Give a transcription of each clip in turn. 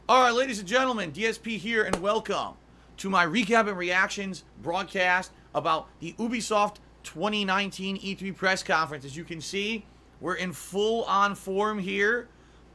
Alright, ladies and gentlemen, DSP here, and welcome to my recap and reactions broadcast about the Ubisoft 2019 E3 press conference. As you can see, we're in full-on form here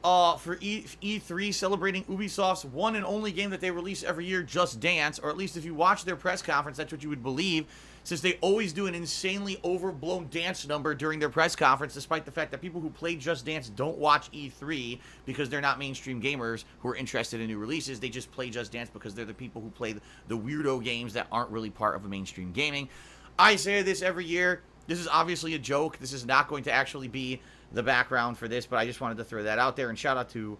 for E3, celebrating Ubisoft's one and only game that they release every year, Just Dance, or at least if you watch their press conference, that's what you would believe, since they always do an insanely overblown dance number during their press conference, despite the fact that people who play Just Dance don't watch E3 because they're not mainstream gamers who are interested in new releases. They just play Just Dance because they're the people who play the weirdo games that aren't really part of a mainstream gaming. I say this every year. This is obviously a joke. This is not going to actually be the background for this, but I just wanted to throw that out there. And shout out to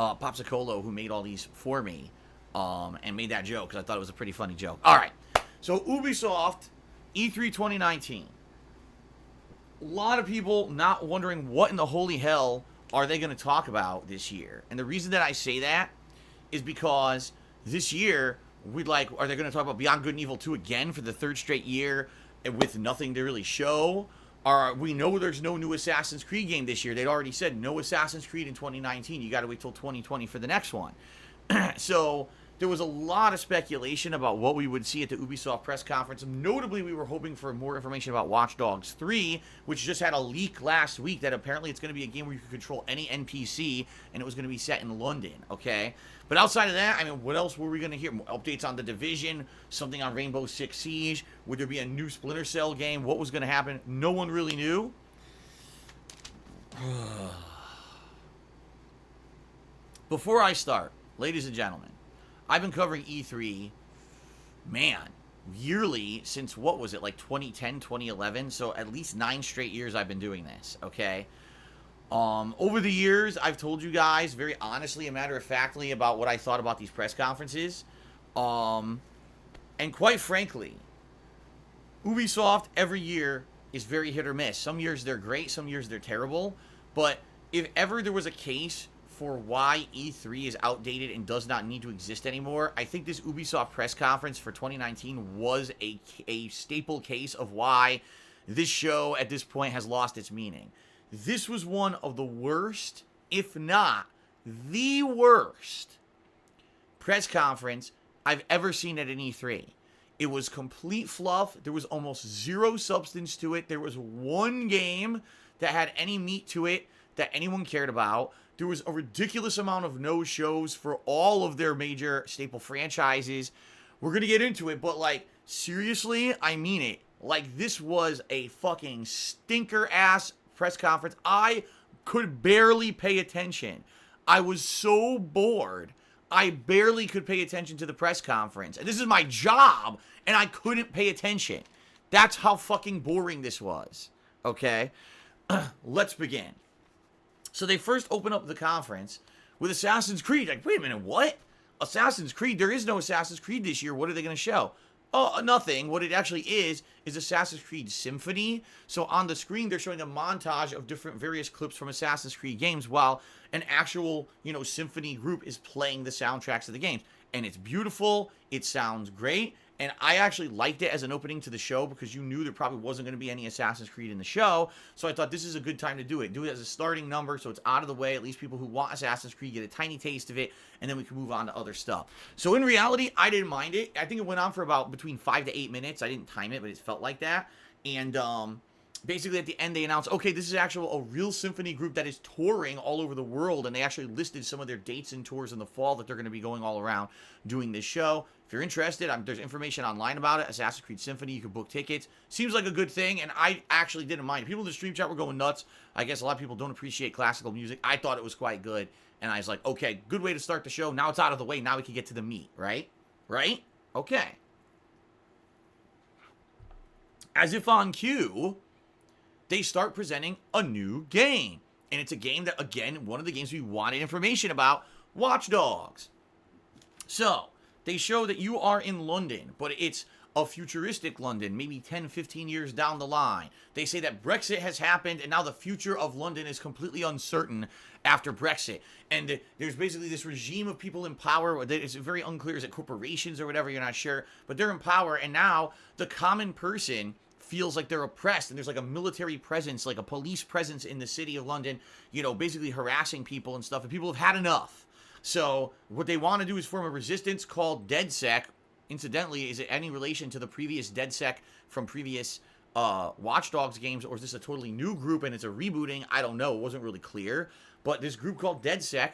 Popsicolo, who made all these for me. And made that joke because I thought it was a pretty funny joke. All right, so Ubisoft E3 2019. A lot of people not wondering what in the holy hell are they going to talk about this year. And the reason that I say that is because this year, are they going to talk about Beyond Good and Evil 2 again for the third straight year with nothing to really show? We know there's no new Assassin's Creed game this year. They'd already said no Assassin's Creed in 2019. You got to wait till 2020 for the next one. So there was a lot of speculation about what we would see at the Ubisoft press conference. Notably, we were hoping for more information about Watch Dogs 3, which just had a leak last week that apparently it's going to be a game where you can control any NPC, and it was going to be set in London, okay? But outside of that, I mean, what else were we going to hear? More updates on The Division, something on Rainbow Six Siege. Would there be a new Splinter Cell game? What was going to happen? No one really knew. Before I start, ladies and gentlemen, I've been covering E3, man, yearly since, what was it, like 2010, 2011? So at least 9 straight years I've been doing this, okay? Over the years, I've told you guys very honestly and matter-of-factly about what I thought about these press conferences. And quite frankly, Ubisoft every year is very hit or miss. Some years they're great, some years they're terrible. But if ever there was a case for why E3 is outdated and does not need to exist anymore, I think this Ubisoft press conference for 2019 was a staple case of why this show at this point has lost its meaning. This was one of the worst, if not the worst, press conference I've ever seen at an E3. It was complete fluff. There was almost zero substance to it. There was one game that had any meat to it that anyone cared about. There was a ridiculous amount of no-shows for all of their major staple franchises. We're going to get into it, but, like, seriously, I mean it. Like, this was a fucking stinker-ass press conference. I could barely pay attention. I was so bored. I barely could pay attention to the press conference. And this is my job, and I couldn't pay attention. That's how fucking boring this was. Okay? Let's begin. So they first open up the conference with Assassin's Creed. Like, wait a minute, what? Assassin's Creed? There is no Assassin's Creed this year. What are they going to show? Oh, nothing. What it actually is Assassin's Creed Symphony. So on the screen, they're showing a montage of different various clips from Assassin's Creed games while an actual, symphony group is playing the soundtracks of the games. And it's beautiful. It sounds great. And I actually liked it as an opening to the show because you knew there probably wasn't going to be any Assassin's Creed in the show. So I thought this is a good time to do it. Do it as a starting number so it's out of the way. At least people who want Assassin's Creed get a tiny taste of it. And then we can move on to other stuff. So in reality, I didn't mind it. I think it went on for about between 5 to 8 minutes. I didn't time it, but it felt like that. And basically at the end they announced, okay, this is a real symphony group that is touring all over the world. And they actually listed some of their dates and tours in the fall that they're going to be going all around doing this show. If you're interested, there's information online about it. Assassin's Creed Symphony, you can book tickets. Seems like a good thing, and I actually didn't mind. People in the stream chat were going nuts. I guess a lot of people don't appreciate classical music. I thought it was quite good, and I was like, okay, good way to start the show. Now it's out of the way. Now we can get to the meat, right? Right? Okay. As if on cue, they start presenting a new game. And it's a game that, again, one of the games we wanted information about, Watch Dogs. So they show that you are in London, but it's a futuristic London, maybe 10, 15 years down the line. They say that Brexit has happened, and now the future of London is completely uncertain after Brexit. And there's basically this regime of people in power. It's very unclear. Is it corporations or whatever? You're not sure. But they're in power, and now the common person feels like they're oppressed, and there's like a military presence, like a police presence in the city of London, you know, basically harassing people and stuff, and people have had enough. So what they want to do is form a resistance called DedSec. Incidentally, is it any relation to the previous DedSec from previous Watch Dogs games, or is this a totally new group and it's a rebooting? I don't know. It wasn't really clear. But this group called DedSec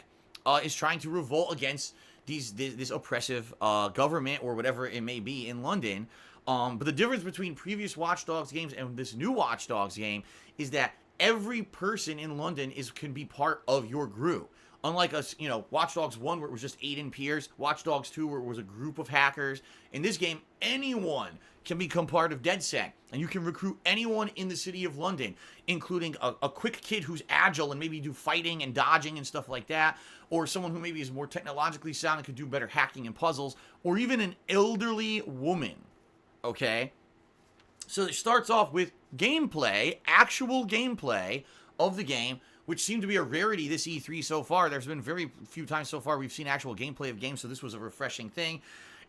is trying to revolt against this oppressive government or whatever it may be in London. But the difference between previous Watch Dogs games and this new Watch Dogs game is that every person in London can be part of your group. Unlike us, you know, Watch Dogs 1 where it was just Aiden Pierce, Watch Dogs 2 where it was a group of hackers. In this game, anyone can become part of DedSec, and you can recruit anyone in the city of London, including a quick kid who's agile and maybe do fighting and dodging and stuff like that, or someone who maybe is more technologically sound and could do better hacking and puzzles, or even an elderly woman, okay? So it starts off with gameplay, actual gameplay of the game, which seemed to be a rarity this E3 so far. There's been very few times so far we've seen actual gameplay of games, so this was a refreshing thing.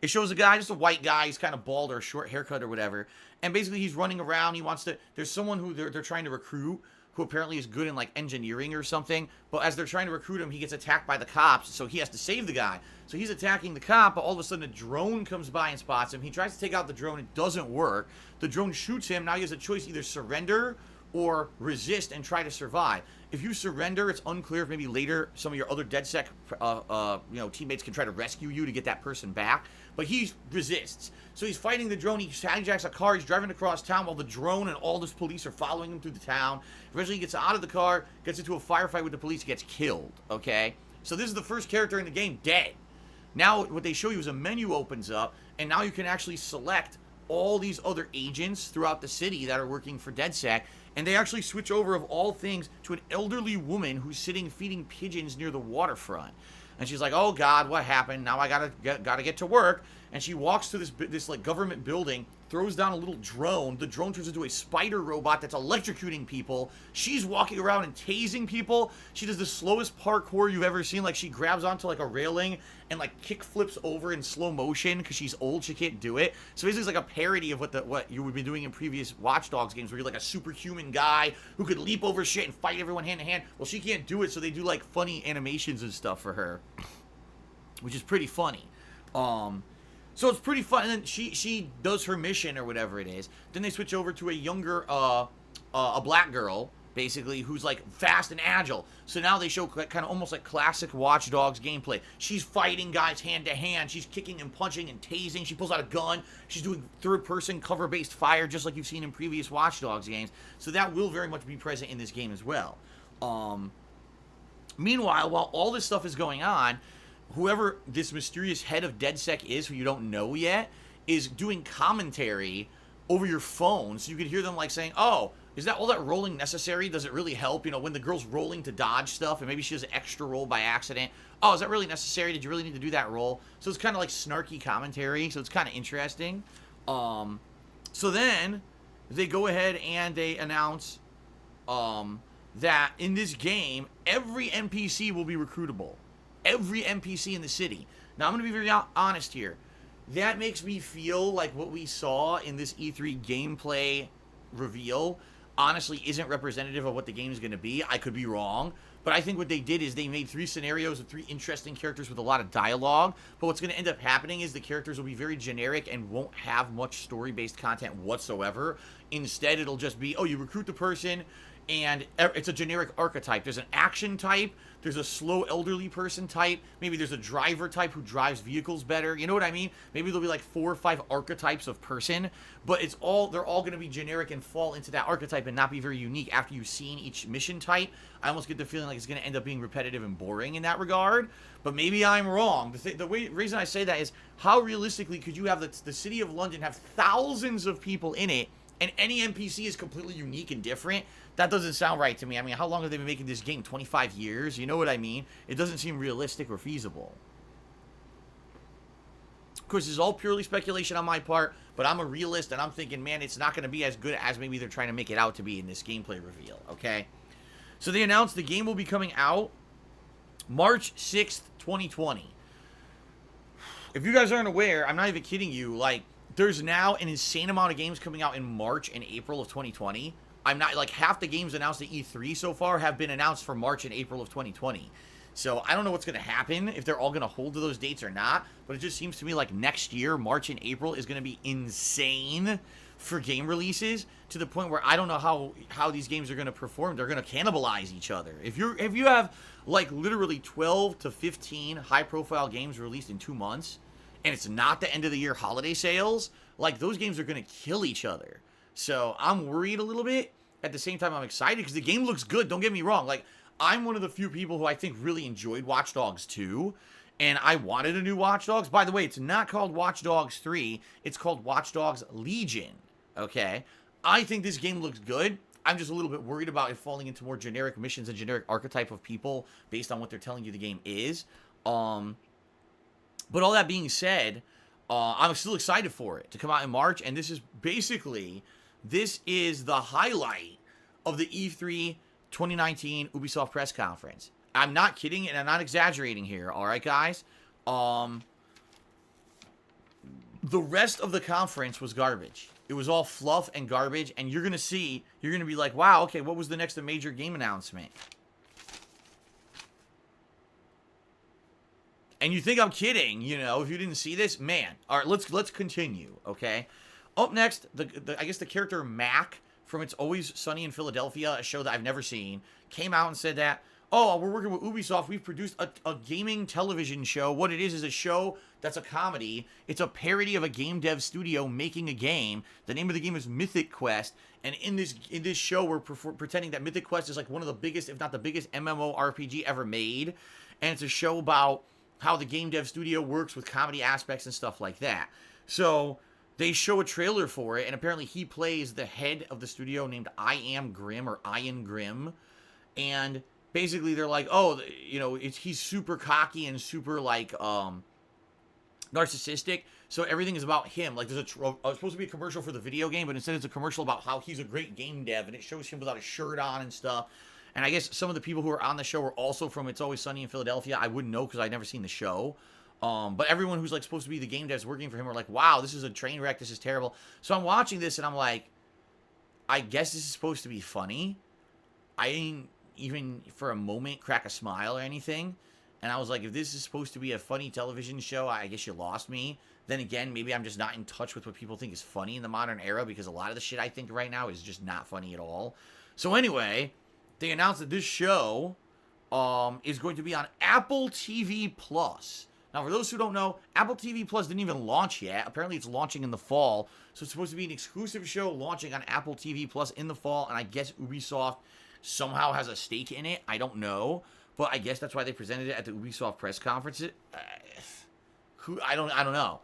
It shows a guy, just a white guy, he's kind of bald or a short haircut or whatever, and basically he's running around, he wants to, there's someone who they're trying to recruit, who apparently is good in like engineering or something, but as they're trying to recruit him, he gets attacked by the cops, so he has to save the guy. So he's attacking the cop, but all of a sudden a drone comes by and spots him. He tries to take out the drone, it doesn't work. The drone shoots him, now he has a choice, either surrender or resist and try to survive. If you surrender, it's unclear if maybe later some of your other DedSec teammates can try to rescue you to get that person back. But he resists. So he's fighting the drone, he hijacks a car, he's driving across town while the drone and all this police are following him through the town. Eventually he gets out of the car, gets into a firefight with the police, gets killed, okay? So this is the first character in the game dead. Now what they show you is a menu opens up, and now you can actually select all these other agents throughout the city that are working for DedSec, and they actually switch over, of all things, to an elderly woman who's sitting feeding pigeons near the waterfront. And she's like, oh God, what happened? Now I gotta get to work. And she walks to this like government building, throws down a little drone. The drone turns into a spider robot that's electrocuting people. She's walking around and tasing people. She does the slowest parkour you've ever seen. Like, she grabs onto like a railing and like kick flips over in slow motion because she's old, she can't do it. So basically it's like a parody of what you would be doing in previous Watch Dogs games, where you're like a superhuman guy who could leap over shit and fight everyone hand to hand. Well, she can't do it, so they do like funny animations and stuff for her, which is pretty funny. So it's pretty fun, and then she does her mission or whatever it is. Then they switch over to a younger, a black girl, basically, who's like fast and agile. So now they show kind of almost like classic Watch Dogs gameplay. She's fighting guys hand to hand. She's kicking and punching and tasing. She pulls out a gun. She's doing third-person cover-based fire, just like you've seen in previous Watch Dogs games. So that will very much be present in this game as well. Meanwhile, while all this stuff is going on, whoever this mysterious head of DedSec is, who you don't know yet, is doing commentary over your phone, so you could hear them like saying, oh, is that all that rolling necessary? Does it really help? You know, when the girl's rolling to dodge stuff, and maybe she does an extra roll by accident. Oh, is that really necessary? Did you really need to do that roll? So it's kind of like snarky commentary, so it's kind of interesting. So then they go ahead and they announce that in this game, every NPC will be recruitable. Every NPC in the city. Now, I'm going to be very honest here. That makes me feel like what we saw in this E3 gameplay reveal honestly isn't representative of what the game is going to be. I could be wrong. But I think what they did is they made 3 scenarios of 3 interesting characters with a lot of dialogue. But what's going to end up happening is the characters will be very generic and won't have much story-based content whatsoever. Instead, it'll just be, oh, you recruit the person, and it's a generic archetype. There's an action type, there's a slow elderly person type, maybe there's a driver type who drives vehicles better, you know what I mean? Maybe there'll be like 4 or 5 archetypes of person, but they're all going to be generic and fall into that archetype and not be very unique after you've seen each mission type. I almost get the feeling like it's going to end up being repetitive and boring in that regard, but maybe I'm wrong. The reason I say that is, how realistically could you have the city of London have thousands of people in it, and any NPC is completely unique and different? That doesn't sound right to me. I mean, how long have they been making this game? 25 years? You know what I mean? It doesn't seem realistic or feasible. Of course, this is all purely speculation on my part, but I'm a realist, and I'm thinking, man, it's not going to be as good as maybe they're trying to make it out to be in this gameplay reveal, okay? So they announced the game will be coming out March 6th, 2020. If you guys aren't aware, I'm not even kidding you, like, there's now an insane amount of games coming out in March and April of 2020. I'm not, like, half the games announced at E3 so far have been announced for March and April of 2020. So I don't know what's going to happen, if they're all going to hold to those dates or not, but it just seems to me like next year, March and April, is going to be insane for game releases, to the point where I don't know how these games are going to perform. They're going to cannibalize each other. If you have, like, literally 12 to 15 high-profile games released in 2 months, and it's not the end-of-the-year holiday sales, like, those games are going to kill each other. So I'm worried a little bit. At the same time, I'm excited because the game looks good. Don't get me wrong. Like, I'm one of the few people who I think really enjoyed Watch Dogs 2, and I wanted a new Watch Dogs. By the way, it's not called Watch Dogs 3. It's called Watch Dogs Legion, okay? I think this game looks good. I'm just a little bit worried about it falling into more generic missions and generic archetype of people based on what they're telling you the game is. But all that being said, I'm still excited for it to come out in March, and this is the highlight of the E3 2019 Ubisoft press conference. I'm not kidding, and I'm not exaggerating here, alright, guys? The rest of the conference was garbage. It was all fluff and garbage, and you're going to be like, wow, okay, what was the next major game announcement? And you think I'm kidding, you know, if you didn't see this, man. All right, let's continue, okay? Up next, I guess the character Mac from It's Always Sunny in Philadelphia, a show that I've never seen, came out and said that, oh, we're working with Ubisoft. We've produced a gaming television show. What it is a show that's a comedy. It's a parody of a game dev studio making a game. The name of the game is Mythic Quest. And in this show, we're pretending that Mythic Quest is like one of the biggest, if not the biggest, MMORPG ever made. And it's a show about how the game dev studio works with comedy aspects and stuff like that. So they show a trailer for it, and apparently he plays the head of the studio named I Am Grim, or Ian Grim. And basically they're like, oh, you know, he's super cocky and super, like, narcissistic, so everything is about him. Like, there's supposed to be a commercial for the video game, but instead it's a commercial about how he's a great game dev, and it shows him without a shirt on and stuff. And I guess some of the people who are on the show are also from It's Always Sunny in Philadelphia. I wouldn't know because I'd never seen the show. But everyone who's, like, supposed to be the game devs working for him are like, wow, this is a train wreck, this is terrible. So I'm watching this, and I'm like, I guess this is supposed to be funny. I didn't even for a moment crack a smile or anything. And I was like, if this is supposed to be a funny television show, I guess you lost me. Then again, maybe I'm just not in touch with what people think is funny in the modern era, because a lot of the shit I think right now is just not funny at all. So anyway, they announced that this show is going to be on Apple TV Plus. Now, for those who don't know, Apple TV Plus didn't even launch yet. Apparently, it's launching in the fall. So it's supposed to be an exclusive show launching on Apple TV Plus in the fall. And I guess Ubisoft somehow has a stake in it. I don't know. But I guess that's why they presented it at the Ubisoft press conference. I don't know.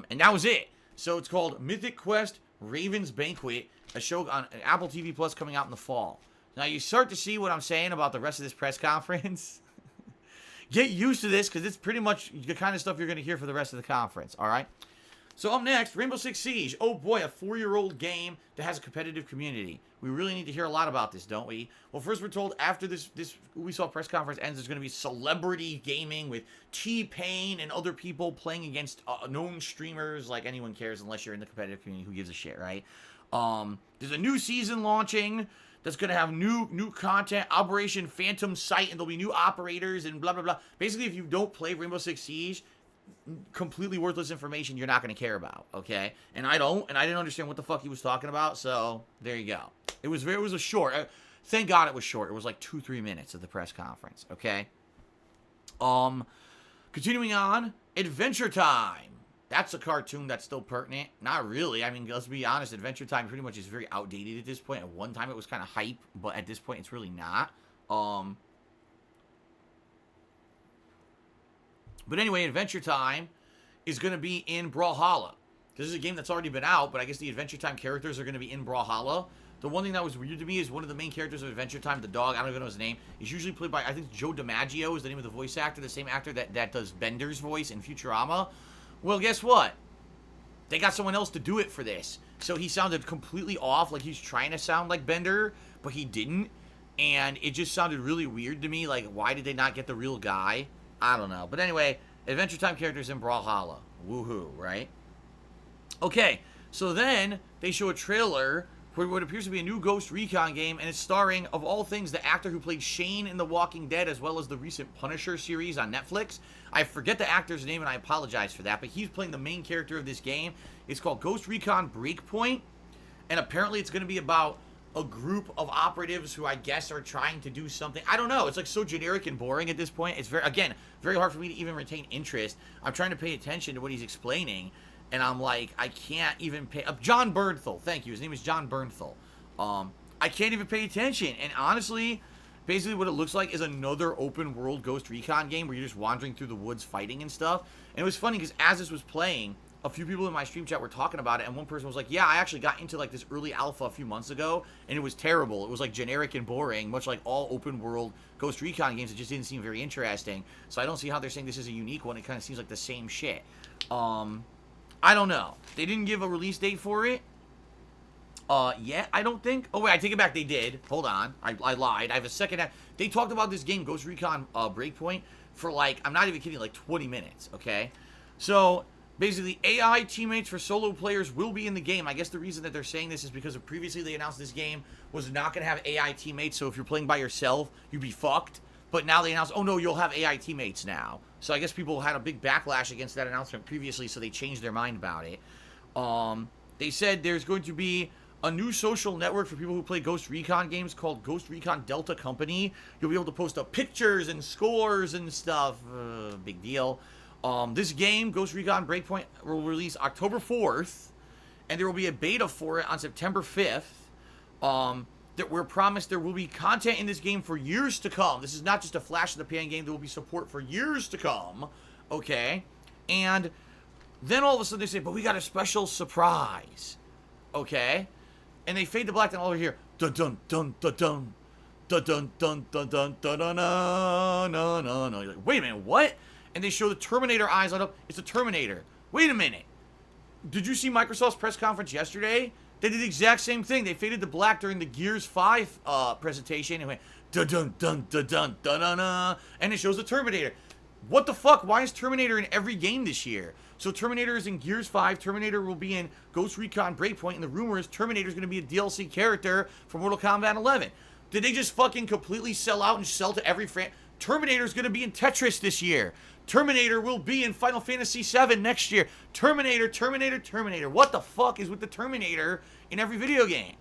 And that was it. So it's called Mythic Quest Raven's Banquet, a show on Apple TV Plus coming out in the fall. Now, you start to see what I'm saying about the rest of this press conference. Get used to this, because it's pretty much the kind of stuff you're going to hear for the rest of the conference, all right? So up next, Rainbow Six Siege. Oh boy, a 4-year-old game that has a competitive community. We really need to hear a lot about this, don't we? Well, first we're told after this Ubisoft press conference ends, there's going to be celebrity gaming with T-Pain and other people playing against known streamers. Like, anyone cares unless you're in the competitive community. Who gives a shit, right? There's a new season launching that's going to have new content, Operation Phantom Sight, and there'll be new operators and blah, blah, blah. Basically, if you don't play Rainbow Six Siege, completely worthless information you're not going to care about, okay? And I don't, and I didn't understand what the fuck he was talking about, so there you go. It was a short, thank God it was short. It was like 2-3 minutes of the press conference, okay? Continuing on, Adventure Time. That's a cartoon that's still pertinent. Not really. I mean, let's be honest, Adventure Time pretty much is very outdated at this point. At one time it was kind of hype, but at this point it's really not. But anyway, Adventure Time is going to be in Brawlhalla. This is a game that's already been out, but I guess the Adventure Time characters are going to be in Brawlhalla. The one thing that was weird to me is one of the main characters of Adventure Time, the dog, I don't even know his name, is usually played by, I think Joe DiMaggio is the name of the voice actor, the same actor that does Bender's voice in Futurama. Well, guess what? They got someone else to do it for this. So he sounded completely off, like he's trying to sound like Bender, but he didn't. And it just sounded really weird to me. Like, why did they not get the real guy? I don't know. But anyway, Adventure Time characters in Brawlhalla. Woohoo, right? Okay, so then they show a trailer for what appears to be a new Ghost Recon game, and it's starring, of all things, the actor who played Shane in The Walking Dead, as well as the recent Punisher series on Netflix. I forget the actor's name, and I apologize for that, but he's playing the main character of this game. It's called Ghost Recon Breakpoint, and apparently it's going to be about a group of operatives who I guess are trying to do something. I don't know. It's like so generic and boring at this point. It's very hard for me to even retain interest. I'm trying to pay attention to what he's explaining, and I'm like, I can't even pay. John Bernthal, thank you. His name is John Bernthal. I can't even pay attention. And honestly, basically what it looks like is another open world Ghost Recon game where you're just wandering through the woods fighting and stuff. And it was funny because as this was playing, a few people in my stream chat were talking about it, and one person was like, yeah, I actually got into like this early alpha a few months ago, and it was terrible. It was like generic and boring, much like all open world Ghost Recon games. It just didn't seem very interesting. So I don't see how they're saying this is a unique one. It kind of seems like the same shit. I don't know. They didn't give a release date for it yet, I don't think. Oh, wait, I take it back. They did. Hold on. I lied. I have a second. They talked about this game, Ghost Recon Breakpoint, for like, I'm not even kidding, like 20 minutes, okay? So basically, AI teammates for solo players will be in the game. I guess the reason that they're saying this is because of previously they announced this game was not going to have AI teammates, so if you're playing by yourself, you'd be fucked. But now they announced, oh no, you'll have AI teammates now. So I guess people had a big backlash against that announcement previously, so they changed their mind about it. They said there's going to be a new social network for people who play Ghost Recon games called Ghost Recon Delta Company. You'll be able to post up pictures and scores and stuff. Big deal. This game, Ghost Recon Breakpoint, will release October 4th, and there will be a beta for it on September 5th. That we're promised there will be content in this game for years to come. This is not just a flash in the pan game. There will be support for years to come. Okay? And then all of a sudden they say, but we got a special surprise. Okay? And they fade to black, and all over here, dun dun dun dun dun dun dun dun dun dun dun dun dun dun dun. You're like, wait a minute, what? And they show the Terminator eyes light up. It's a Terminator. Wait a minute. Did you see Microsoft's press conference yesterday? They did the exact same thing. They faded to black during the Gears 5 presentation and went dun dun dun dun dun dun dun dun, and it shows the Terminator. What the fuck? Why is Terminator in every game this year? So Terminator is in Gears 5. Terminator will be in Ghost Recon Breakpoint, and the rumor is Terminator is going to be a DLC character for Mortal Kombat 11. Did they just fucking completely sell out and sell to every Terminator is going to be in Tetris this year. Terminator will be in Final Fantasy VII next year. Terminator, Terminator, Terminator. What the fuck is with the Terminator in every video game?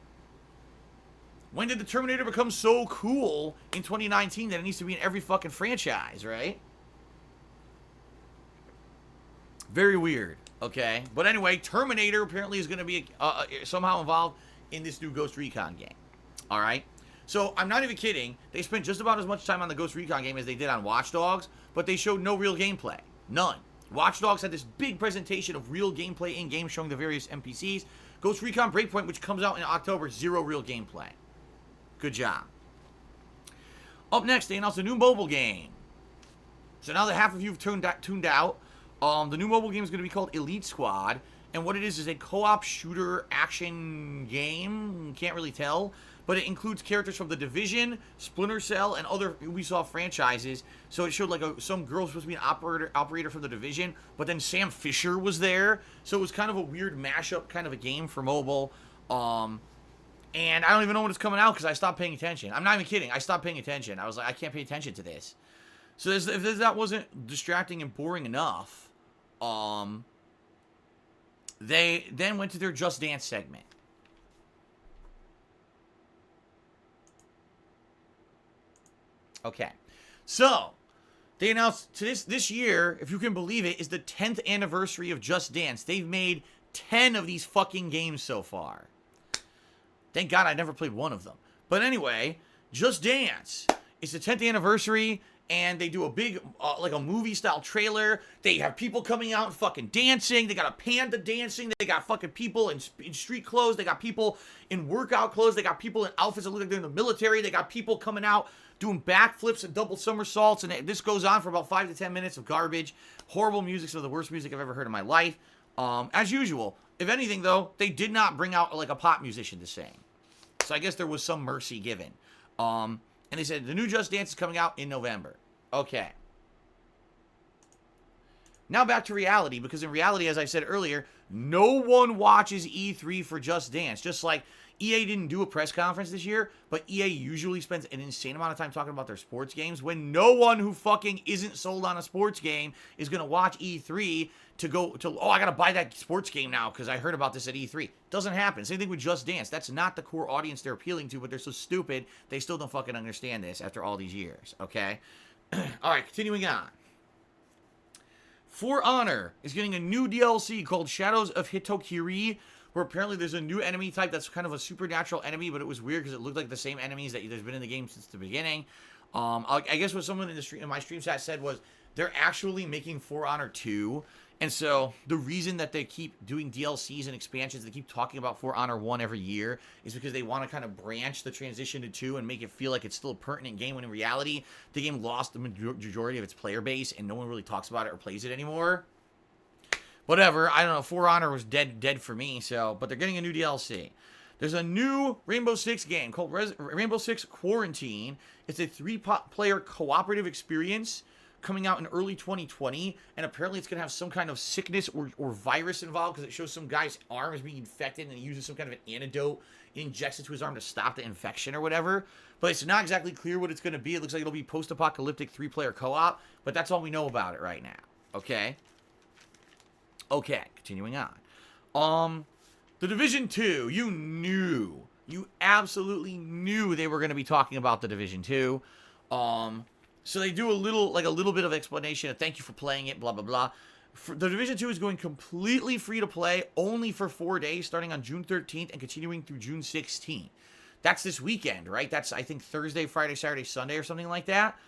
When did the Terminator become so cool in 2019 that it needs to be in every fucking franchise, right? Very weird, okay? But anyway, Terminator apparently is going to be somehow involved in this new Ghost Recon game. All right? So, I'm not even kidding. They spent just about as much time on the Ghost Recon game as they did on Watch Dogs, but they showed no real gameplay. None. Watch Dogs had this big presentation of real gameplay in-game showing the various NPCs. Ghost Recon Breakpoint, which comes out in October, zero real gameplay. Good job. Up next, they announced a new mobile game. So now that half of you have tuned out, the new mobile game is going to be called Elite Squad, and what it is a co-op shooter action game. Can't really tell. But it includes characters from The Division, Splinter Cell, and other Ubisoft franchises. So it showed like some girl was supposed to be an operator from The Division, but then Sam Fisher was there. So it was kind of a weird mashup kind of a game for mobile. And I don't even know when it's coming out because I stopped paying attention. I'm not even kidding. I stopped paying attention. I was like, I can't pay attention to this. So if that wasn't distracting and boring enough, they then went to their Just Dance segment. Okay, so they announced this year, if you can believe it, is the 10th anniversary of Just Dance. They've made 10 of these fucking games so far. Thank God I never played one of them. But anyway, Just Dance. It's the 10th anniversary, and they do a big, like a movie-style trailer. They have people coming out and fucking dancing. They got a panda dancing. They got fucking people in street clothes. They got people in workout clothes. They got people in outfits that look like they're in the military. They got people coming out doing backflips and double somersaults, and this goes on for about 5 to 10 minutes of garbage. Horrible music, some of the worst music I've ever heard in my life. As usual. If anything, though, they did not bring out, like, a pop musician to sing. So I guess there was some mercy given. And they said the new Just Dance is coming out in November. Okay. Now back to reality, because in reality, as I said earlier, no one watches E3 for Just Dance. Just like EA didn't do a press conference this year, but EA usually spends an insane amount of time talking about their sports games, when no one who fucking isn't sold on a sports game is going to watch E3 to go to, oh, I got to buy that sports game now because I heard about this at E3. Doesn't happen. Same thing with Just Dance. That's not the core audience they're appealing to, but they're so stupid, they still don't fucking understand this after all these years, okay? All right, continuing on. For Honor is getting a new DLC called Shadows of Hitokiri, where apparently there's a new enemy type that's kind of a supernatural enemy, but it was weird because it looked like the same enemies that there's been in the game since the beginning. I guess what someone in the stream, in my stream chat said was they're actually making For Honor 2, and so the reason that they keep doing DLCs and expansions, they keep talking about For Honor 1 every year, is because they want to kind of branch the transition to 2 and make it feel like it's still a pertinent game, when in reality, the game lost the majority of its player base, and no one really talks about it or plays it anymore. Whatever, I don't know, For Honor was dead for me, so, but they're getting a new DLC. There's a new Rainbow Six game called Rainbow Six Quarantine. It's a 3-player cooperative experience coming out in early 2020, and apparently it's going to have some kind of sickness or virus involved, because it shows some guy's arm is being infected, and he uses some kind of an antidote, injects it to his arm to stop the infection or whatever. But it's not exactly clear what it's going to be. It looks like it'll be post-apocalyptic 3-player co-op, but that's all we know about it right now, okay? Okay, continuing on. The Division 2, you absolutely knew they were going to be talking about The Division 2. So they do a little bit of explanation, of thank you for playing it, blah, blah, blah. The Division 2 is going completely free to play, only for 4 days, starting on June 13th and continuing through June 16th. That's this weekend, right? That's, I think, Thursday, Friday, Saturday, Sunday, or something like that.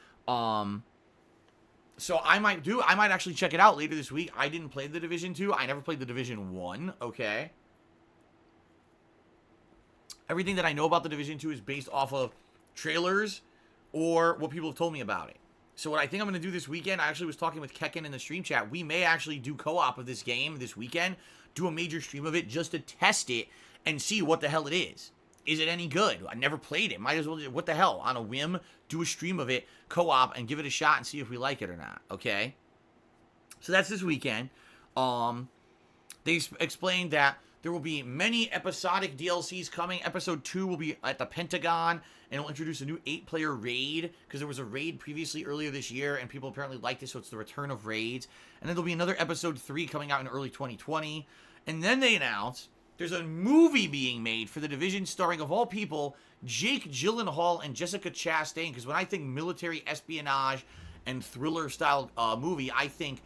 So I might actually check it out later this week. I didn't play The Division 2. I never played The Division 1, okay? Everything that I know about The Division 2 is based off of trailers or what people have told me about it. So what I think I'm going to do this weekend, I actually was talking with Kekken in the stream chat. We may actually do co-op of this game this weekend, do a major stream of it just to test it and see what the hell it is. Is it any good? I never played it. Might as well, what the hell, on a whim, do a stream of it, co-op, and give it a shot and see if we like it or not, okay? So that's this weekend. They explained that there will be many episodic DLCs coming. Episode 2 will be at the Pentagon, and it'll introduce a new 8-player raid, because there was a raid previously earlier this year, and people apparently liked it, so it's the return of raids. And then there'll be another Episode 3 coming out in early 2020. And then they announced there's a movie being made for The Division starring, of all people, Jake Gyllenhaal and Jessica Chastain, because when I think military espionage and thriller-style movie, I think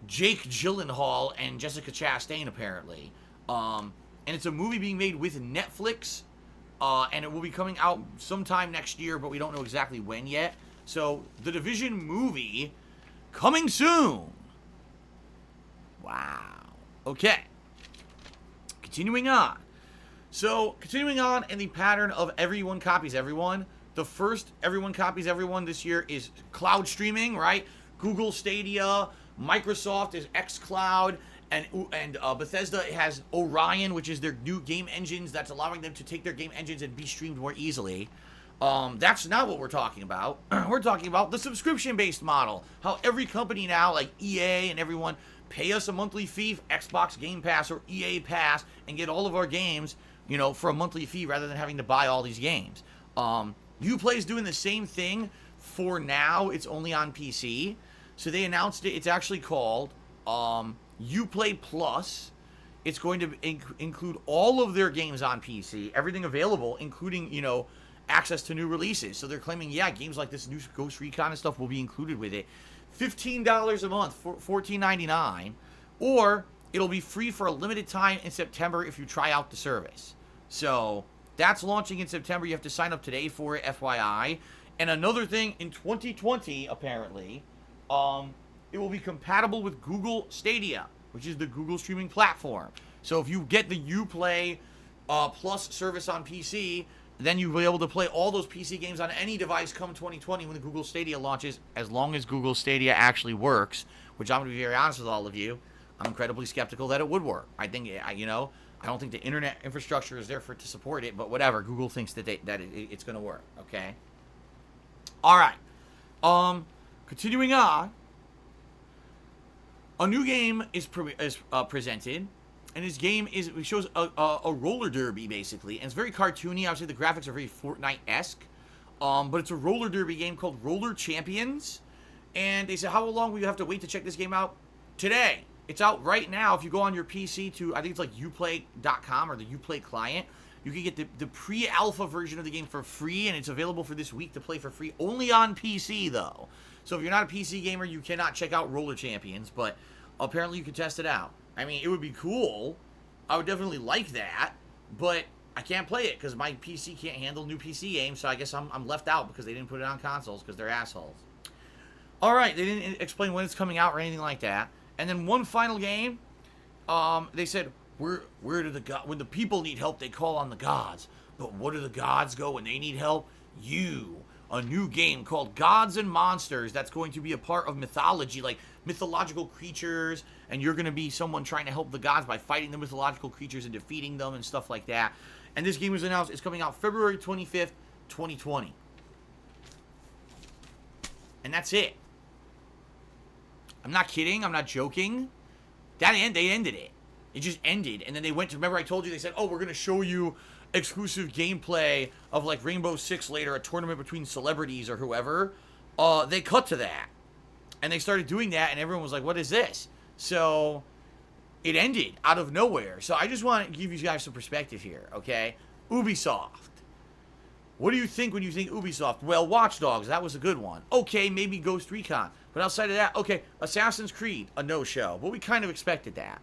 Jake Gyllenhaal and Jessica Chastain, apparently. And it's a movie being made with Netflix, and it will be coming out sometime next year, but we don't know exactly when yet. So, The Division movie, coming soon. Wow. Okay. Continuing on. So, continuing on in the pattern of everyone copies everyone. The first everyone copies everyone this year is cloud streaming, right? Google Stadia, Microsoft is xCloud, and Bethesda has Orion, which is their new game engines that's allowing them to take their game engines and be streamed more easily. That's not what we're talking about. We're talking about the subscription-based model. How every company now, like EA and everyone, pay us a monthly fee, Xbox Game Pass or EA Pass, and get all of our games, you know, for a monthly fee rather than having to buy all these games. Uplay is doing the same thing. For now, it's only on PC. So they announced it. It's actually called Uplay Plus. It's going to include all of their games on PC, everything available, including, you know, access to new releases. So they're claiming, yeah, games like this new Ghost Recon and stuff will be included with it. $15 a month, $14.99, or it'll be free for a limited time in September if you try out the service. So that's launching in September. You have to sign up today for it, FYI. And another thing, in 2020, apparently, it will be compatible with Google Stadia, which is the Google streaming platform. So if you get the Uplay Plus service on PC, then you'll be able to play all those PC games on any device come 2020 when the Google Stadia launches, as long as Google Stadia actually works, which I'm going to be very honest with all of you. I'm incredibly skeptical that it would work. I think, you know, I don't think the internet infrastructure is there for it to support it, but whatever. Google thinks that it's going to work, okay? All right. Continuing on. A new game is presented, and this game shows a roller derby basically, and it's very cartoony. Obviously, the graphics are very Fortnite-esque, but it's a roller derby game called Roller Champions. And they said, how long will you have to wait to check this game out? Today. It's out right now. If you go on your PC to, I think it's like Uplay.com or the Uplay client, you can get the pre-alpha version of the game for free, and it's available for this week to play for free, only on PC though. So if you're not a PC gamer, you cannot check out Roller Champions, but apparently you can test it out. I mean, it would be cool. I would definitely like that, but I can't play it because my PC can't handle new PC games, so I guess I'm left out because they didn't put it on consoles because they're assholes. Alright, they didn't explain when it's coming out or anything like that. And then one final game, they said, where do when the people need help, they call on the gods. But where do the gods go when they need help? You. A new game called Gods and Monsters that's going to be a part of mythology, like mythological creatures, and you're going to be someone trying to help the gods by fighting the mythological creatures and defeating them and stuff like that. And this game was announced, it's coming out February 25th, 2020. And that's it. I'm not kidding, I'm not joking. They ended it. It just ended, and then they went to, remember I told you, they said, oh, we're going to show you exclusive gameplay of like Rainbow Six later, a tournament between celebrities or whoever. They cut to that, and they started doing that, and everyone was like, what is this? So it ended out of nowhere. So I just want to give you guys some perspective here, okay? Ubisoft. What do you think when you think Ubisoft? Well, Watch Dogs, that was a good one. Okay, maybe Ghost Recon. But outside of that, okay, Assassin's Creed, a no-show. But we kind of expected that.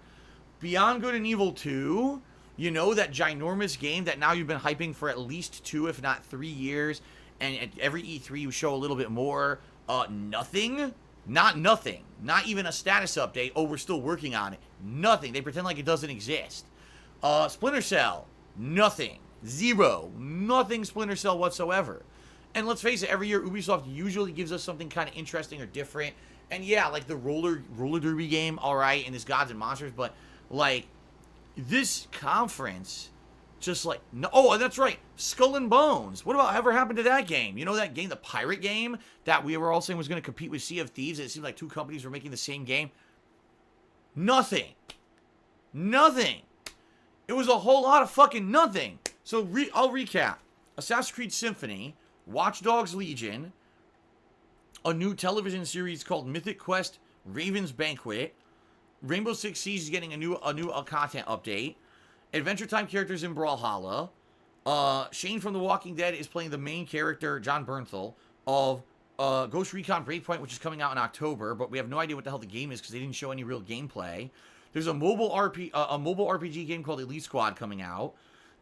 Beyond Good and Evil 2, you know, that ginormous game that now you've been hyping for at least 2, if not 3 years, and at every E3 you show a little bit more. Nothing? Not nothing. Not even a status update. Oh, we're still working on it. Nothing. They pretend like it doesn't exist. Splinter Cell, nothing. Zero. Nothing Splinter Cell whatsoever. And let's face it, every year Ubisoft usually gives us something kind of interesting or different. And yeah, like the roller derby game, alright, and this Gods and Monsters, but like this conference, just like, no, oh, that's right, Skull and Bones. What about ever happened to that game? You know that game, the pirate game, that we were all saying was going to compete with Sea of Thieves, and it seemed like 2 companies were making the same game? Nothing. Nothing. It was a whole lot of fucking nothing. So I'll recap. Assassin's Creed Symphony, Watch Dogs Legion, a new television series called Mythic Quest Raven's Banquet, Rainbow Six Siege is getting a new content update, Adventure Time characters in Brawlhalla, Shane from The Walking Dead is playing the main character, John Bernthal, of Ghost Recon Breakpoint, which is coming out in October, but we have no idea what the hell the game is because they didn't show any real gameplay. There's a mobile RPG game called Elite Squad coming out.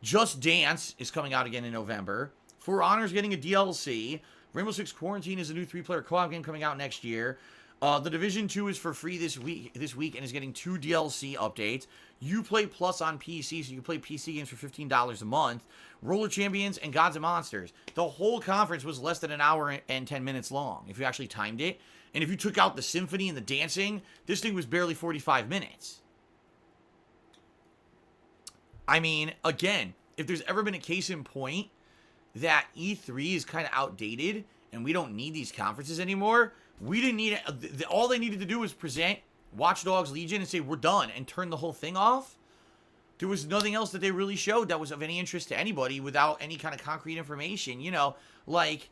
Just Dance is coming out again in November. For Honor is getting a DLC. Rainbow Six Quarantine is a new 3-player co-op game coming out next year. The Division 2 is for free this week and is getting 2 DLC updates. Uplay Plus on PC, so you can play PC games for $15 a month. Roller Champions and Gods and Monsters. The whole conference was less than an hour and 10 minutes long, if you actually timed it. And if you took out the symphony and the dancing, this thing was barely 45 minutes. I mean, again, if there's ever been a case in point that E3 is kind of outdated and we don't need these conferences anymore, we didn't need it. All they needed to do was present Watch Dogs Legion and say, we're done, and turn the whole thing off. There was nothing else that they really showed that was of any interest to anybody without any kind of concrete information. You know, like,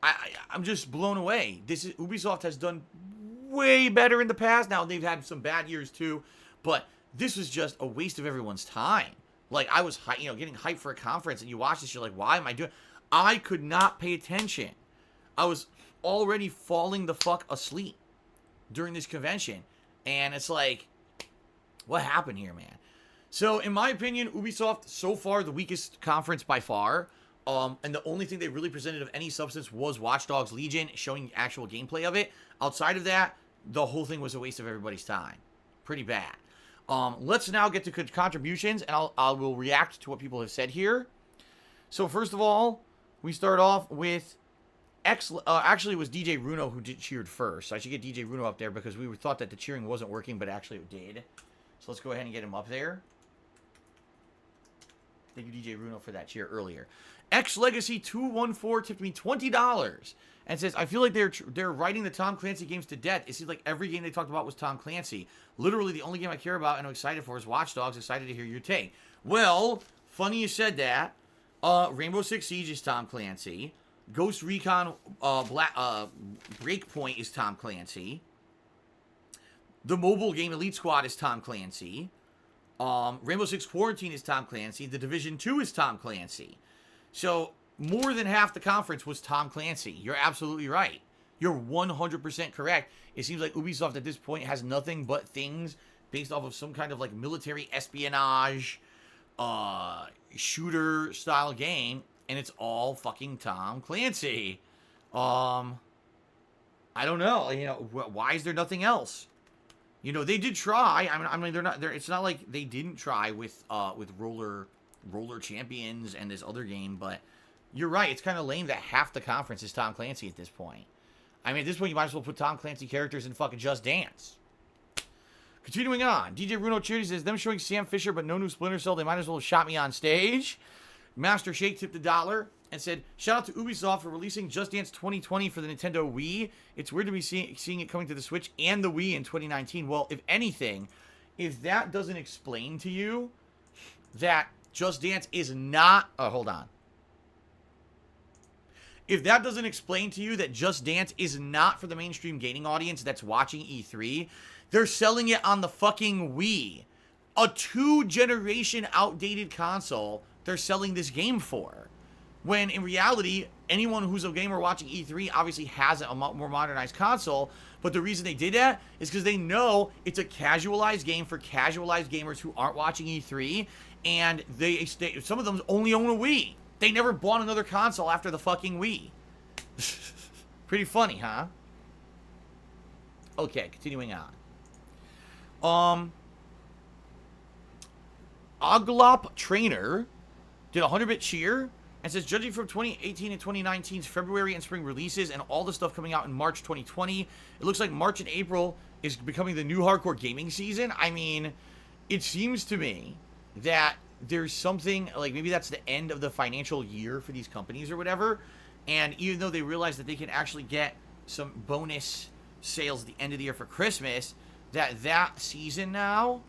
I'm just blown away. Ubisoft has done way better in the past. Now, they've had some bad years too, but this was just a waste of everyone's time. Like, I was, getting hyped for a conference, and you watch this, you're like, why am I doing? I could not pay attention. I was already falling the fuck asleep during this convention, and it's like, what happened here, man? So, in my opinion, Ubisoft, so far, the weakest conference by far, and the only thing they really presented of any substance was Watch Dogs Legion, showing actual gameplay of it. Outside of that, the whole thing was a waste of everybody's time. Pretty bad. Let's now get to contributions, and I will react to what people have said here. So first of all, we start off with actually it was DJ Runo who cheered first. So I should get DJ Runo up there because we thought that the cheering wasn't working, but actually it did. So let's go ahead and get him up there. Thank you, DJ Runo, for that cheer earlier. X Legacy 214 tipped me $20 and says, I feel like they're writing the Tom Clancy games to death. It seems like every game they talked about was Tom Clancy. Literally, the only game I care about and I'm excited for is Watch Dogs. Excited to hear your take. Well, funny you said that. Rainbow Six Siege is Tom Clancy. Ghost Recon Breakpoint is Tom Clancy. The mobile game Elite Squad is Tom Clancy. Rainbow Six Quarantine is Tom Clancy. The Division 2 is Tom Clancy. So, more than half the conference was Tom Clancy. You're absolutely right. You're 100% correct. It seems like Ubisoft at this point has nothing but things based off of some kind of like military espionage, shooter style game, and it's all fucking Tom Clancy. I don't know. You know, why is there nothing else? You know, they did try. I mean, they're not. It's not like they didn't try with Roller Champions and this other game. But you're right. It's kind of lame that half the conference is Tom Clancy at this point. I mean, at this point, you might as well put Tom Clancy characters in fucking Just Dance. Continuing on, DJ Bruno Charity says, them showing Sam Fisher but no new Splinter Cell. They might as well have shot me on stage. Master Shake tipped $1 and said, shout out to Ubisoft for releasing Just Dance 2020 for the Nintendo Wii. It's weird to be seeing it coming to the Switch and the Wii in 2019. Well, if anything, if that doesn't explain to you that Just Dance is not... Oh, hold on. If that doesn't explain to you that Just Dance is not for the mainstream gaming audience that's watching E3, they're selling it on the fucking Wii. A 2-generation outdated console they're selling this game for. When in reality, anyone who's a gamer watching E3 obviously has a more modernized console. But the reason they did that is because they know it's a casualized game for casualized gamers who aren't watching E3. And some of them only own a Wii. They never bought another console after the fucking Wii. Pretty funny, huh? Okay, continuing on. Oglop Trainer did a 100-bit cheer and says, judging from 2018 and 2019's February and spring releases and all the stuff coming out in March 2020, it looks like March and April is becoming the new hardcore gaming season. I mean, it seems to me that there's something, like maybe that's the end of the financial year for these companies or whatever, and even though they realize that they can actually get some bonus sales at the end of the year for Christmas, that season now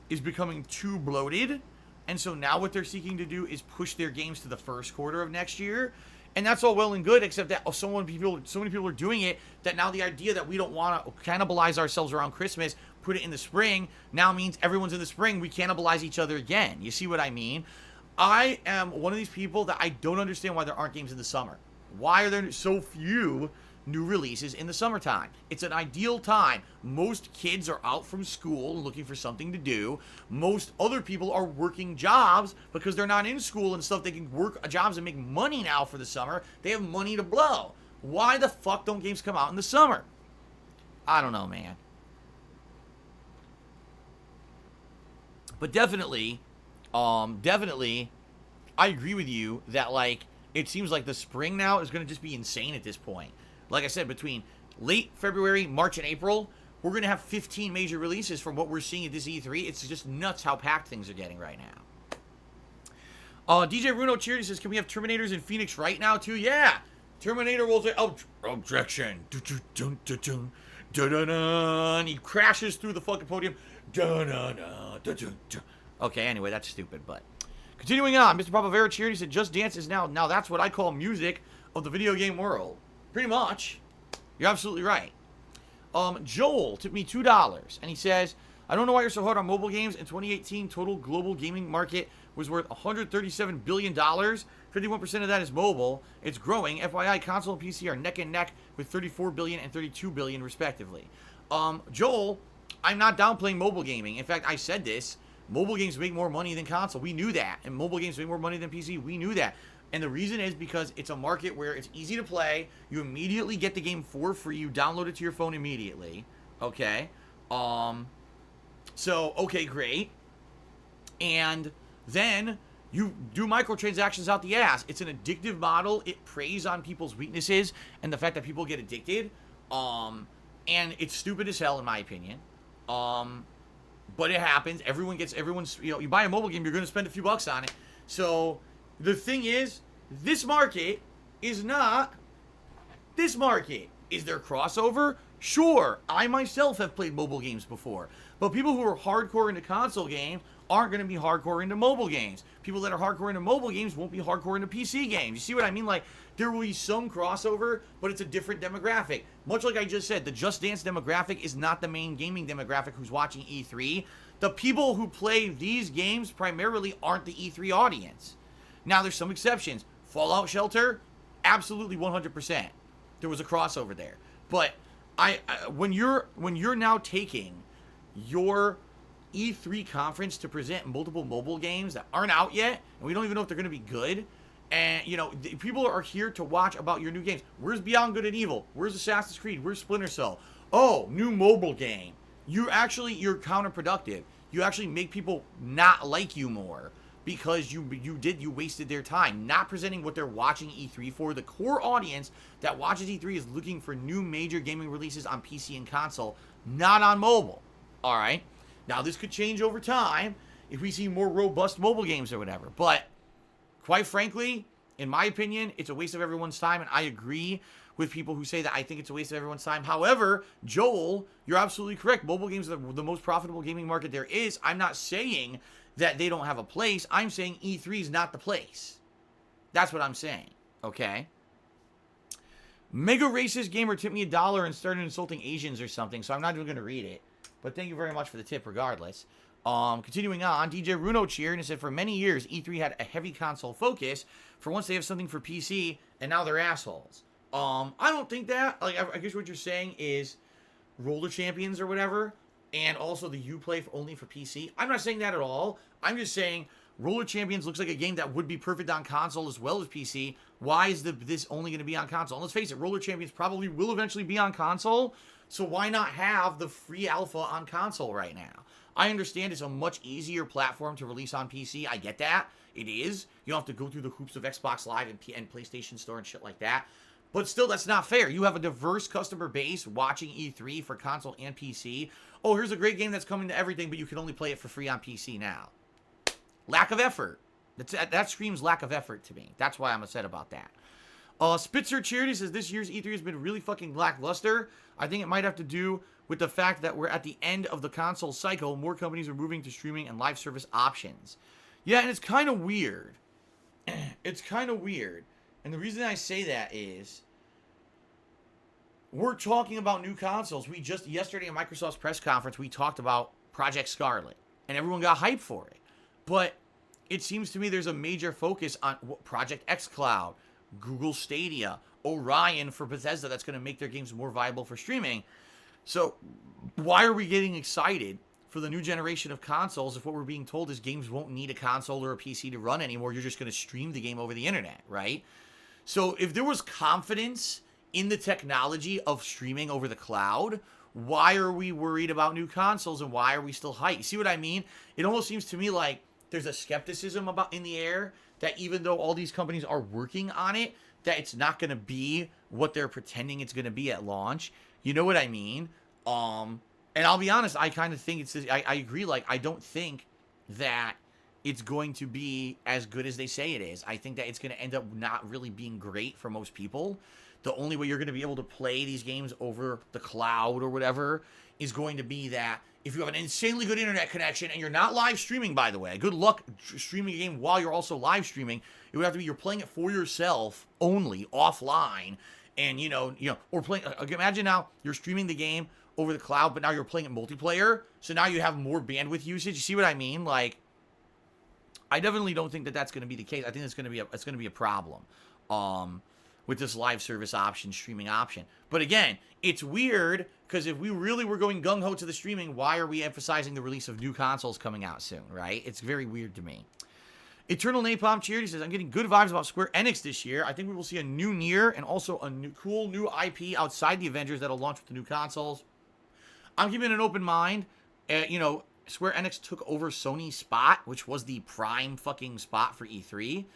is becoming too bloated. And so now what they're seeking to do is push their games to the first quarter of next year. And that's all well and good, except that so many people are doing it that now the idea that we don't want to cannibalize ourselves around Christmas, put it in the spring, now means everyone's in the spring, we cannibalize each other again. You see what I mean? I am one of these people that I don't understand why there aren't games in the summer. Why are there so few new releases in the summertime? It's an ideal time. Most kids are out from school looking for something to do. Most other people are working jobs because they're not in school and stuff. They can work jobs and make money now for the summer. They have money to blow. Why the fuck don't games come out in the summer? I don't know, man. But definitely, I agree with you that, like, it seems like the spring now is going to just be insane at this point. Like I said, between late February, March, and April, we're going to have 15 major releases from what we're seeing at this E3. It's just nuts how packed things are getting right now. DJ Bruno Charity says, can we have Terminators in Phoenix right now, too? Yeah! Terminator will say, objection. And he crashes through the fucking podium. Okay, anyway, that's stupid, but... Continuing on, Mr. Papavera Charity said, Just Dance is now that's what I call music of the video game world. Pretty much. You're absolutely right. Joel took me $2, and he says, I don't know why you're so hard on mobile games. In 2018, total global gaming market was worth $137 billion. 51% of that is mobile. It's growing. FYI, console and PC are neck and neck with $34 billion and $32 billion, respectively. Joel, I'm not downplaying mobile gaming. In fact, I said this. Mobile games make more money than console. We knew that. And mobile games make more money than PC. We knew that. And the reason is because it's a market where it's easy to play. You immediately get the game for free. You download it to your phone immediately. Okay. So, okay, great. And then you do microtransactions out the ass. It's an addictive model. It preys on people's weaknesses and the fact that people get addicted. And it's stupid as hell, in my opinion. But it happens. Everyone's, you buy a mobile game, you're going to spend a few bucks on it. So, the thing is, this market is not This market, is there crossover? Sure, I myself have played mobile games before, but people who are hardcore into console games aren't going to be hardcore into mobile games. People that are hardcore into mobile games won't be hardcore into PC games. You see what I mean? Like, there will be some crossover, but it's a different demographic. Much like I just said, the Just Dance demographic is not the main gaming demographic who's watching E3. The people who play these games primarily aren't the E3 audience. Now, there's some exceptions. Fallout Shelter, absolutely 100%. There was a crossover there. But when you're now taking your E3 conference to present multiple mobile games that aren't out yet, and we don't even know if they're going to be good, and, you know, people are here to watch about your new games. Where's Beyond Good and Evil? Where's Assassin's Creed? Where's Splinter Cell? Oh, new mobile game. You're counterproductive. You actually make people not like you more because you wasted their time not presenting what they're watching E3 for. The core audience that watches E3 is looking for new major gaming releases on PC and console, not on mobile. All right? Now, this could change over time if we see more robust mobile games or whatever. But quite frankly, in my opinion, it's a waste of everyone's time, and I agree with people who say that I think it's a waste of everyone's time. However, Joel, you're absolutely correct. Mobile games are the most profitable gaming market there is. I'm not saying that they don't have a place. I'm saying E3 is not the place. That's what I'm saying, okay? Mega Racist Gamer tipped me $1 and started insulting Asians or something, so I'm not even going to read it. But thank you very much for the tip regardless. Continuing on, DJ Runo cheered and said, for many years, E3 had a heavy console focus. For once, they have something for PC, and now they're assholes. I don't think that. Like, I guess what you're saying is Roller Champions or whatever, and also the Uplay only for PC. I'm not saying that at all. I'm just saying Roller Champions looks like a game that would be perfect on console as well as PC. Why is this only going to be on console? And let's face it, Roller Champions probably will eventually be on console, so why not have the free alpha on console right now? I understand it's a much easier platform to release on PC. I get that. It is. You don't have to go through the hoops of Xbox Live and PlayStation Store and shit like that. But still, that's not fair. You have a diverse customer base watching E3 for console and PC. Oh, here's a great game that's coming to everything, but you can only play it for free on PC now. Lack of effort. That screams lack of effort to me. That's why I'm upset about that. Spitzer Charity says, this year's E3 has been really fucking lackluster. I think it might have to do with the fact that we're at the end of the console cycle. More companies are moving to streaming and live service options. Yeah, and it's kind of weird. It's kind of weird. And the reason I say that is we're talking about new consoles. We just, yesterday at Microsoft's press conference, we talked about Project Scarlet. And everyone got hyped for it. But it seems to me there's a major focus on Project xCloud, Google Stadia, Orion for Bethesda that's going to make their games more viable for streaming. So why are we getting excited for the new generation of consoles if what we're being told is games won't need a console or a PC to run anymore? You're just going to stream the game over the internet, right? So if there was confidence in the technology of streaming over the cloud, why are we worried about new consoles and why are we still hyped? You see what I mean? It almost seems to me like there's a skepticism in the air that even though all these companies are working on it, that it's not going to be what they're pretending it's going to be at launch. You know what I mean? And I'll be honest, I kind of think I agree. Like, I don't think that it's going to be as good as they say it is. I think that it's going to end up not really being great for most people. The only way you're going to be able to play these games over the cloud or whatever is going to be that if you have an insanely good internet connection and you're not live streaming, by the way, good luck streaming a game while you're also live streaming. It would have to be you're playing it for yourself only offline, and or playing. Imagine now you're streaming the game over the cloud, but now you're playing it multiplayer. So now you have more bandwidth usage. You see what I mean? Like, I definitely don't think that that's going to be the case. I think it's going to be a problem. With this live service option, streaming option. But again, it's weird because if we really were going gung-ho to the streaming, why are we emphasizing the release of new consoles coming out soon, right? It's very weird to me. Eternal Napalm Charity says, I'm getting good vibes about Square Enix this year. I think we will see a new Nier and also a cool new IP outside the Avengers that'll launch with the new consoles. I'm keeping an open mind. Square Enix took over Sony's spot, which was the prime fucking spot for E3.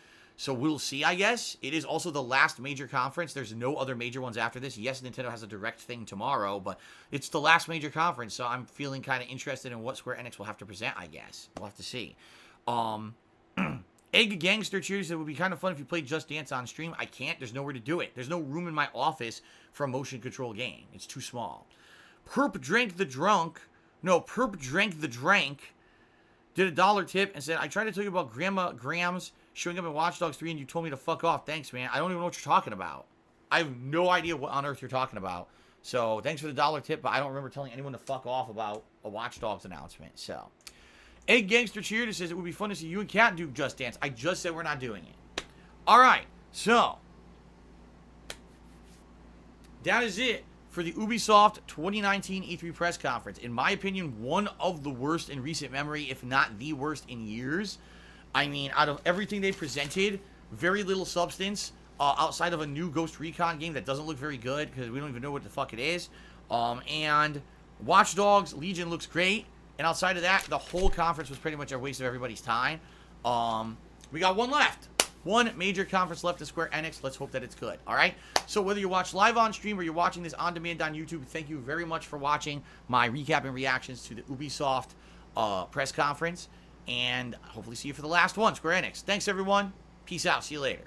So we'll see, I guess. It is also the last major conference. There's no other major ones after this. Yes, Nintendo has a direct thing tomorrow, but it's the last major conference, so I'm feeling kind of interested in what Square Enix will have to present, I guess. We'll have to see. Egg Gangster Cheers, it would be kind of fun if you played Just Dance on stream. I can't. There's nowhere to do it. There's no room in my office for a motion control game. It's too small. Perp Drank the Drank did a $1 tip and said, I tried to tell you about Grandma Grams showing up in Watch Dogs 3 and you told me to fuck off. Thanks, man. I don't even know what you're talking about. I have no idea what on earth you're talking about. So thanks for the $1 tip, but I don't remember telling anyone to fuck off about a Watch Dogs announcement. So, Egg Gangster Cheer says it would be fun to see you and Kat do Just Dance. I just said we're not doing it. All right, so that is it for the Ubisoft 2019 E3 press conference. In my opinion, one of the worst in recent memory, if not the worst in years. I mean, out of everything they presented, very little substance. Outside of a new Ghost Recon game that doesn't look very good because we don't even know what the fuck it is. And Watch Dogs Legion looks great. And outside of that, the whole conference was pretty much a waste of everybody's time. We got one left. One major conference left to Square Enix. Let's hope that it's good. All right? So whether you watch live on stream or you're watching this on demand on YouTube, thank you very much for watching my recap and reactions to the Ubisoft press conference. And hopefully see you for the last one, Square Enix. Thanks, everyone. Peace out. See you later.